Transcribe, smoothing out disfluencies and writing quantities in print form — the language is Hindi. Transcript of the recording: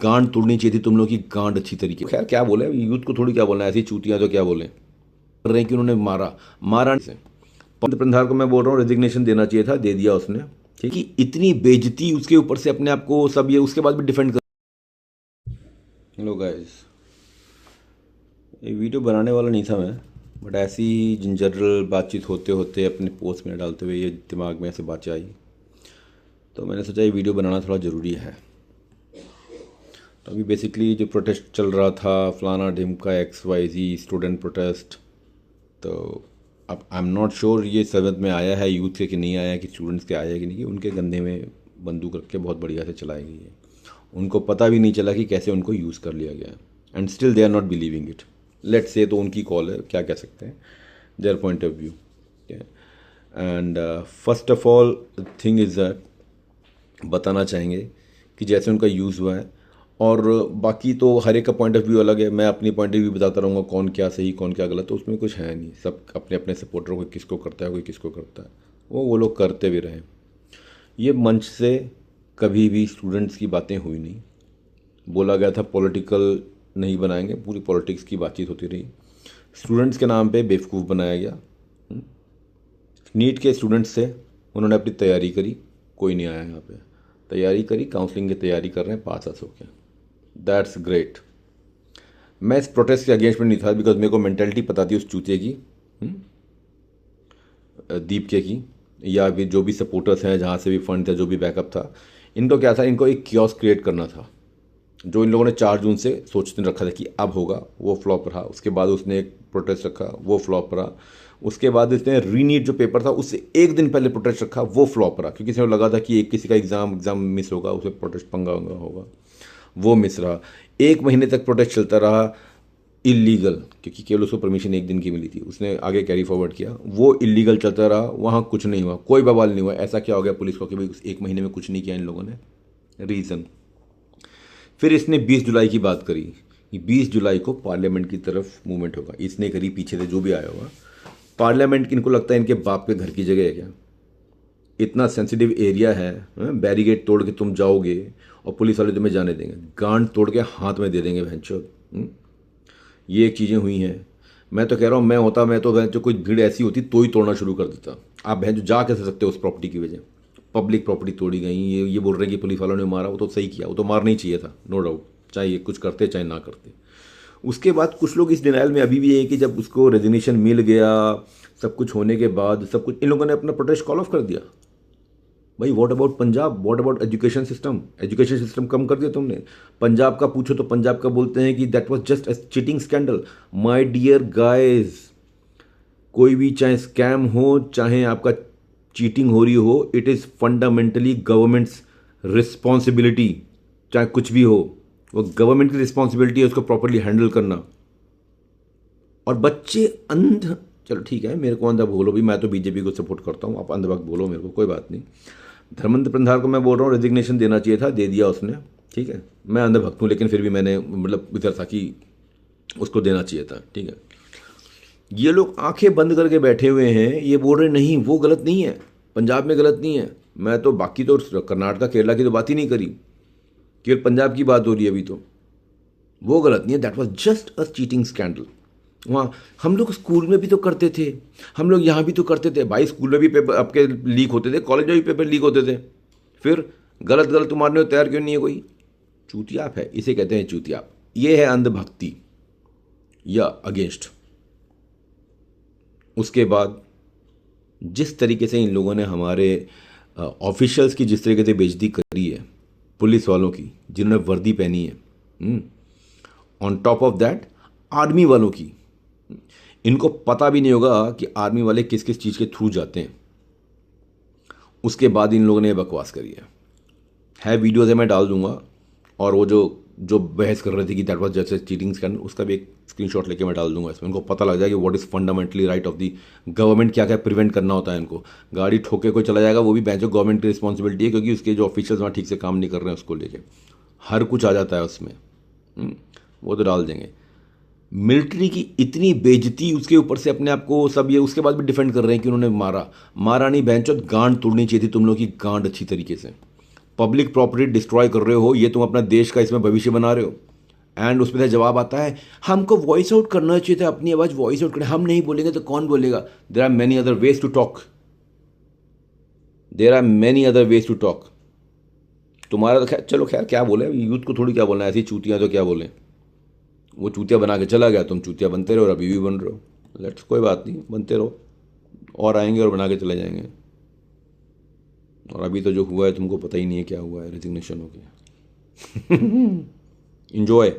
गांड तोड़नी चाहिए थी तुम लोग की गांड अच्छी तरीके। खैर क्या बोले यूथ को, थोड़ी क्या बोलना है, ऐसी चूतियां तो क्या बोले कर रहे हैं कि उन्होंने मारा मारा नहीं से। प्रधान को मैं बोल रहा हूँ रेजिग्नेशन देना चाहिए था, दे दिया उसने। ठीक है, इतनी बेइज्जती उसके ऊपर से अपने आप को सब ये उसके बाद भी डिफेंड कर। हेलो गाइस, ये वीडियो बनाने वाला नहीं था मैं, बट ऐसी ही जनरल बातचीत होते होते अपने पोस्ट में डालते हुए ये दिमाग में ऐसे बातें आई, तो मैंने सोचा ये वीडियो बनाना थोड़ा ज़रूरी है। तो अभी बेसिकली जो प्रोटेस्ट चल रहा था फलाना ढिमका XYZ स्टूडेंट प्रोटेस्ट, तो अब आई एम नॉट श्योर ये सेवन्थ में आया है यूथ के कि नहीं आया, कि स्टूडेंट्स के आया कि नहीं, कि उनके गंदे में बंदूक रख के बहुत बढ़िया से चलाई गई है। उनको पता भी नहीं चला कि कैसे उनको यूज़ कर लिया गया, and still they are not believing it. Let's say तो उनकी कॉल है, क्या कह सकते हैं, their point of view. And first of all thing is that बताना चाहेंगे कि जैसे उनका यूज़ हुआ है, और बाकी तो हर एक का पॉइंट ऑफ व्यू अलग है। मैं अपनी पॉइंट ऑफ व्यू बताता रहूँगा कौन क्या सही कौन क्या गलत, तो उसमें कुछ है नहीं। सब अपने अपने सपोर्टर, कोई किसको करता है कोई किसको करता है, वो लोग करते भी रहे। ये मंच से कभी भी स्टूडेंट्स की बातें हुई नहीं। बोला गया था पॉलिटिकल नहीं बनाएंगे, पूरी पॉलिटिक्स की बातचीत होती रही। स्टूडेंट्स के नाम पे बेवकूफ़ बनाया गया। नीट के स्टूडेंट्स से उन्होंने अपनी तैयारी करी, कोई नहीं आया यहाँ पे। तैयारी करी, काउंसलिंग की तैयारी कर रहे हैं, पास हो गया, दैट्स ग्रेट। मैं इस प्रोटेस्ट के अगेंस्ट में नहीं था, बिकॉज मेरे को मेंटेलिटी पता थी उस चूते की, दीपके की, या भी जो भी सपोर्टर्स हैं, जहाँ से भी फंड था, जो भी बैकअप था। इनको क्या था, इनको एक कियोस्क क्रिएट करना था, जो इन लोगों ने 4 जून से सोचते रखा था कि अब होगा, वो फ्लॉप रहा। उसके बाद उसने एक प्रोटेस्ट रखा, वो फ्लॉप रहा। उसके बाद इसने रीनीट जो पेपर था उससे एक दिन पहले प्रोटेस्ट रखा, वो फ्लॉप रहा, क्योंकि इसमें लगा था कि एक किसी का एग्ज़ाम मिस होगा, उसमें प्रोटेस्ट पंगा होगा, वो मिस रहा। 1 महीने तक प्रोटेस्ट चलता रहा इलीगल, क्योंकि केवल उसको परमिशन 1 दिन की मिली थी, उसने आगे कैरी फॉरवर्ड किया, वो इलीगल चलता रहा। वहाँ कुछ नहीं हुआ, कोई बवाल नहीं हुआ। ऐसा क्या हो गया पुलिस को कि भाई 1 महीने में कुछ नहीं किया इन लोगों ने? रीज़न। फिर इसने 20 जुलाई की बात करी कि 20 जुलाई को पार्लियामेंट की तरफ मूवमेंट होगा। इसने करी, पीछे से जो भी आया होगा। पार्लियामेंट इनको लगता है इनके बाप के घर की जगह है क्या? इतना सेंसिटिव एरिया है, बैरिकेड तोड़ के तुम जाओगे और पुलिस वाले तुम्हें जाने देंगे? गांड तोड़ के हाथ में दे देंगे भैंचोद। ये एक चीज़ें हुई हैं। मैं तो कह रहा हूँ, मैं होता, मैं तो भैंचो कोई भीड़ ऐसी होती तो ही तोड़ना शुरू कर देता। आप भैंचो जा कैसे सकते हो उस प्रॉपर्टी की वजह? पब्लिक प्रॉपर्टी तोड़ी गई। ये बोल रहे हैं कि पुलिस वालों ने मारा, वो तो सही किया, वो तो मारना ही चाहिए था, नो डाउट, चाहे ये कुछ करते चाहे ना करते। उसके बाद कुछ लोग इस डिनाइल में अभी भी है कि जब उसको रेजिग्नेशन मिल गया, सब कुछ होने के बाद, सब कुछ इन लोगों ने अपना प्रोटेस्ट कॉल ऑफ कर दिया। भाई what about Punjab, what about education system? Education system कम कर दिया तुमने। पंजाब का पूछो तो पंजाब का बोलते हैं कि that was just a cheating scandal. My dear guys, कोई भी चाहे स्कैम हो, चाहे आपका चीटिंग हो रही हो, it is fundamentally governments responsibility. चाहे कुछ भी हो, वो गवर्नमेंट की रिस्पॉन्सिबिलिटी है उसको प्रॉपरली हैंडल करना। और बच्चे अंध, चलो ठीक है, मेरे को अंधा बोलो भी, मैं तो बीजेपी को सपोर्ट करता हूँ, आप अंधभक्त बोलो मेरे को, कोई बात नहीं। धर्मेंद्र प्रधान को मैं बोल रहा हूँ रेजिग्नेशन देना चाहिए था, दे दिया उसने। ठीक है, मैं अंधभक्त हूँ, लेकिन फिर भी मैंने मतलब इधर था कि उसको देना चाहिए था। ठीक है, ये लोग आंखें बंद करके बैठे हुए हैं, ये बोल रहे नहीं वो गलत नहीं है, पंजाब में गलत नहीं है। मैं तो बाकी तो कर्नाटका केरला की तो बात ही नहीं करी, केवल पंजाब की बात हो रही है अभी तो। वो गलत नहीं है, that was just a cheating scandal. वहाँ हम लोग स्कूल में भी तो करते थे, हम लोग यहाँ भी तो करते थे भाई। स्कूल में भी पेपर आपके लीक होते थे, कॉलेज में भी पेपर लीक होते थे। फिर गलत गलत मारने को तैयार क्यों नहीं है कोई? चूतियाप है, इसे कहते हैं चूतियाप। ये है अंधभक्ति या अगेंस्ट। उसके बाद जिस तरीके से इन लोगों ने हमारे ऑफिशियल्स की जिस तरीके से बेइज्जती करी है, पुलिस वालों की जिन्होंने वर्दी पहनी है, on top of that army वालों की, इनको पता भी नहीं होगा कि आर्मी वाले किस किस चीज़ के थ्रू जाते हैं। उसके बाद इन लोगों ने बकवास करी है वीडियोज़ है, मैं डाल दूंगा। और वो जो जो बहस कर रहे थे कि that was just cheating scandal, उसका भी एक स्क्रीनशॉट लेके मैं डाल दूंगा इसमें। इनको पता लग जाएगा कि what is fundamentally right of the government, क्या क्या प्रिवेंट करना होता है इनको। गाड़ी ठोके कोई चला जाएगा, वो भी बेंचो गवर्नमेंट की रिस्पॉन्सिबिलिटी है, क्योंकि उसके जो ऑफिशियल्स वहाँ ठीक से काम नहीं कर रहे हैं उसको लेके हर कुछ आ जाता है उसमें। वो तो डाल देंगे। मिलिट्री की इतनी बेइज्जती उसके ऊपर से अपने आप को सब ये उसके बाद भी डिफेंड कर रहे हैं कि उन्होंने मारा मारा नहीं, बेंचो गांड तोड़नी चाहिए थी तुम लोग की गांड अच्छी तरीके से। पब्लिक प्रॉपर्टी डिस्ट्रॉय कर रहे हो, ये तुम अपना देश का इसमें भविष्य बना रहे हो। एंड उसमें से जवाब आता है हमको वॉइस आउट करना चाहिए था, अपनी आवाज़ वॉइस आउट करें, हम नहीं बोलेंगे तो कौन बोलेगा। There are many other ways to talk, there are many other ways to talk. तुम्हारा तो खैर चलो, खैर क्या बोले, यूथ को थोड़ी क्या बोलना है, ऐसी चूतियाँ तो क्या बोलें। वो चूतिया बना के चला गया, तुम चूतिया बनते रहो और अभी भी बन रहे हो। लेट्स, कोई बात नहीं, बनते रहो, और आएंगे और बना के चले जाएंगे। और अभी तो जो हुआ है तुमको पता ही नहीं है क्या हुआ है, रेजिग्नेशन हो गया। इंजॉय।